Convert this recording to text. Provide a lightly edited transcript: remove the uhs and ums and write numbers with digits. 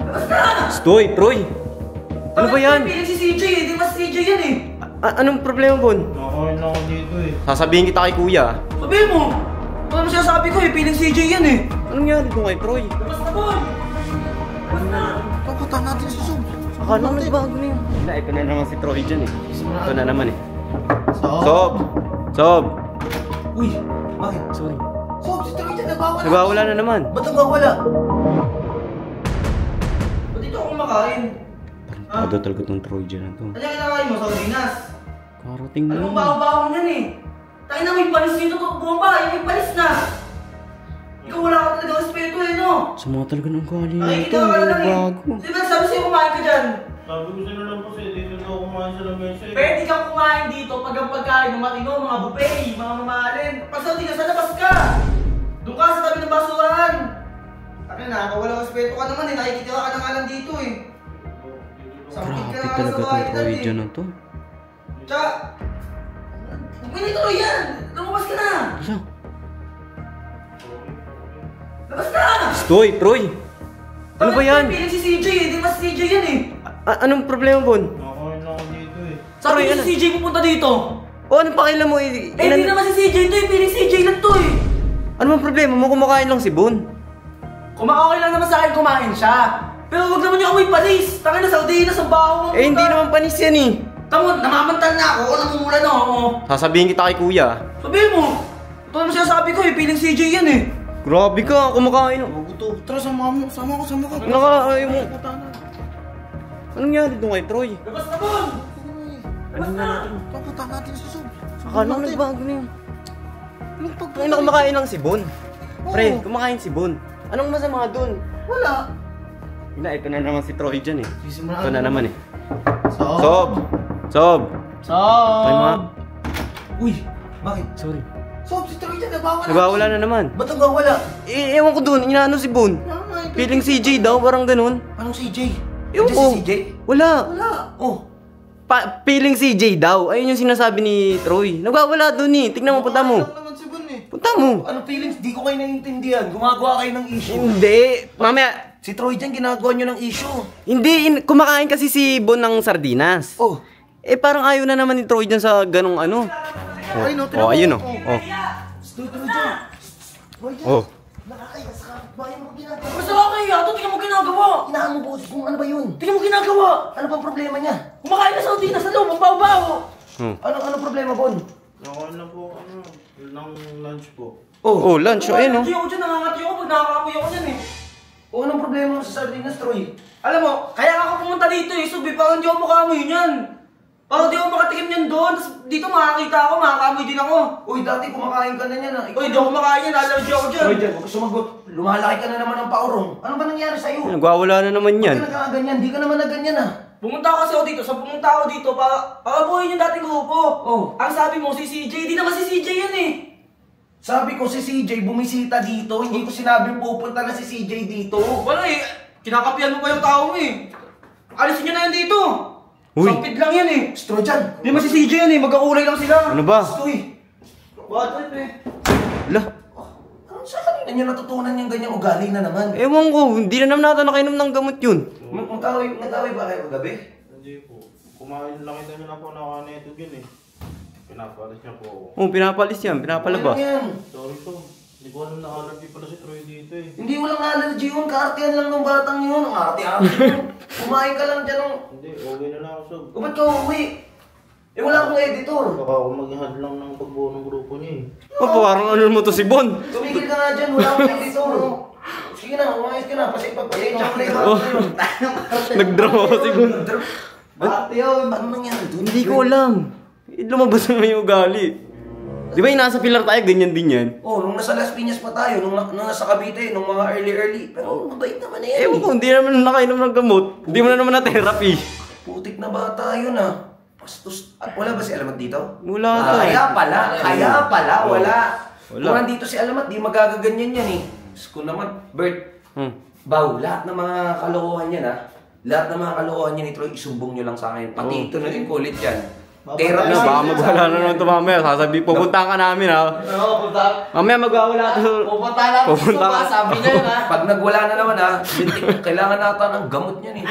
Basta! Stoy, Troy! Ano ba yan? Piling si CJ eh, di mas CJ yan eh. Anong problema, Bon? Nakain ako dito eh. Sasabihin kita kay Kuya. Sabihin mo! Ano siya sabi ko eh, piling CJ yan eh. Anong nangyari doon kay Troy? Basta Bon! Basta! Papunta natin si Sob. Akala mo nagbago na yun. Wala, ito na naman si Troy dyan eh. Ito na naman eh. Sob! Sob! Uy, bakit? Sorry. Sob, si Troy dyan nagwawala. Nagwawala na naman. Ba't nagwawala? Ba't dito ako kumakain? Parang talaga itong Troy dyan na to. Ano yung kinakain mo sa Ulinas? Karating na Anong yun. baho-baho niyan eh? Tayo na may panis dito to, bomba! Yung may panis na! Ikaw wala ka talaga respeto eh, no? Sa mga talaga ng gali na ito. Nakikita ka lang eh. Bago. Di ba sabi sa'yo kumain ka dyan? Sabi ko sila lang po sa'yo, dito na ako kumain sa lamesa eh. Pwede kang kumain dito pag ang pagkain ng matino, mga buffet, mga mamahalin. Pag sa ka, sa labas ka! Doon ka sa tabi ng basurahan! Ano na, wala respeto ka naman eh, nakikita ka na nga lang dito eh. Grabe talaga itong Troy dyan na to. Tsaka, huwag mo nituloy yan! Lumabas ka na! Asa? Labas na! Stoy, Troy! Ano ba yan? Piling si CJ eh, di mas CJ yan eh. Anong problema, Bon? Nakain ako dito eh. Sabi Troy, ko ano? si CJ pupunta dito. O, anong pakialam mo eh? Eh, hindi naman si CJ to eh, piling CJ lang to eh. Ano bang problema mo? Kumakain lang si Bon. Kumakain lang naman sa akin, kumain siya. Pero wag naman niya amoy panis. Taka na Saudi na sa baho mo. Eh, hindi naman panis yan eh. Tamo, namamantal na ako, namumula na ako. Sasabihin kita kay Kuya. Sabihin mo. Ito naman sinasabi ko eh, piling CJ yan eh. Grabe ka, kumakain. Bago tara, sama ko. Nakaayo mo. Anong nangyari doon kay Troy? Labas na Bon! Labas na! Papunta natin si Sob. Akala mo nagbago na yun. Ngayon na kumakain lang si Bon. Pre, kumakain si Bon. Anong masama doon? Wala. Ito na naman si Troy dyan eh. Sisimula Ito na naman eh. Sob. Sob! Sob! Sob! Ay mga... Uy, bakit? Sorry. Sob, si Troy dyan nagwawala. Nagwawala na naman. Ba't nagwawala? Eh, ewan ko doon. Inaano si Bon. Feeling CJ daw, parang ganun. Anong CJ? Ewan ko. Si CJ? Wala. Wala. Oh. Feeling CJ daw. Ayun yung sinasabi ni Troy. Nagwawala doon eh. Tignan mo, punta mo. Wala naman si Bon eh. Punta mo. Ano feelings? Di ko kayo naiintindihan. Gumagawa kayo ng issue. Hindi. Mamaya. Si Troy dyan, ginagawa nyo ng issue. Hindi. Kumakain kasi si Bon ng sardinas. Oh. Eh, parang ayaw na naman ni Troy dyan sa ganong ano. Ay, no, Oh, ayun oh. Oh. Troy dyan. Troy dyan. Oh. Nakakaya sa kapitbahay mo ginagawa. Basta nakakaya ito, tingnan mo ginagawa. Inahan mo boses mo, ano ba yun? Tingnan mo ginagawa. Ano bang problema niya? Kumakain na sa Udina sa loob, ang baho-baho. Anong problema, Bon? Nakain na po, ng lunch po. Oh, lunch. Ayun oh. Nangangatyo ako dyan, nangangatyo ako pag nakakamoy ako dyan eh. O anong problema mo sa sardinas, Troy? Alam mo, kaya ako pumunta dito eh, Subi, parang hindi ako makamoy niyan. Parang di ako makatikim niyan doon, tapos dito makakita ako, makakamoy din ako. Uy, dati kumakain ka na niyan ah. Uy, di ako kumakain yan, allergy ako dyan. Uy, dyan, huwag ka sumagot. Lumalaki ka na naman ng paurong. Ano ba nangyari sa'yo? Nagwawala na naman yan. Huwag ka nagkaganyan, di ka naman nagganyan ah. Pumunta kasi ako dito, pumunta ako dito para buuin yung dating grupo. Oh. Ang sabi mo si CJ, di naman si CJ yan eh. Sabi ko si CJ bumisita dito, hindi ko sinabing pupunta na si CJ dito. Wala eh, kinakapian mo pa yung tao mo eh. Alisin nyo na yan dito. Uy. Sampid lang yan eh. Stro dyan. Di naman si CJ yan eh, magkakulay lang sila. Ano ba? Uy. Bakit eh? Ala. Sa kanina niya natutunan yung ganyang ugali na naman. Ewan ko. Hindi na naman natin nakainom ng gamot yun. Nagkaway ba kayo kagabi? Hindi po. Kumain lang kita niya na po nakaneto din eh. Pinapalis niya po ako. Oh, pinapalis yan. Pinapalabas. Ano yan? Sorry po. Hindi ko alam na allergy pala si Troy dito eh. Hindi walang allergy yun, kaartihan lang ng batang yun. Ang arte-arte yun. Kumain ka lang dyan ng... Hindi, okay na lang ako, Sob. O ba't ka uuwi? Eh wala akong editor. Baka ako mag-hand lang ng pagbuo ng grupo niya eh. Oh, parang ano mo to si Bon. Tumigil ka nga dyan, wala akong editor. Sige na, umayos ka na. Pasensya ko na yung Oh. Nagdrama ko si Bon. Arte yun. Ano nangyari doon? Hindi ko alam. Lumabas na yung ugali. Di ba yung nasa pilar tayo, ganyan din yan? Oh, nung nasa Las Piñas pa tayo, nung nasa Cavite, nung mga early. Pero mabait naman na yan. Ewan ko, hindi naman nakainom ng gamot. Hindi mo na naman na therapy. Putik na bata yun ah. Pastos. Wala ba si Alamat dito? Wala to. Kaya pala, wala. Wala. Kung nandito si Alamat, di magagaganyan yan eh. Kung naman, Bert, Baw, lahat ng mga kalokohan yan ha. Lahat ng mga kalokohan yan ni Troy, isumbong nyo lang sa akin. Pati ito na rin kulit yan. Therapy. Ano, baka magwala na naman ito mamaya. Sasabi, pupuntahan ka namin ha. Oo, punta. Mamaya magwawala ito. Pupunta na ako Pupunta sa ka. sabi niya yun ha. Pag nagwala na naman ha, kailangan nata ng gamot niyan eh.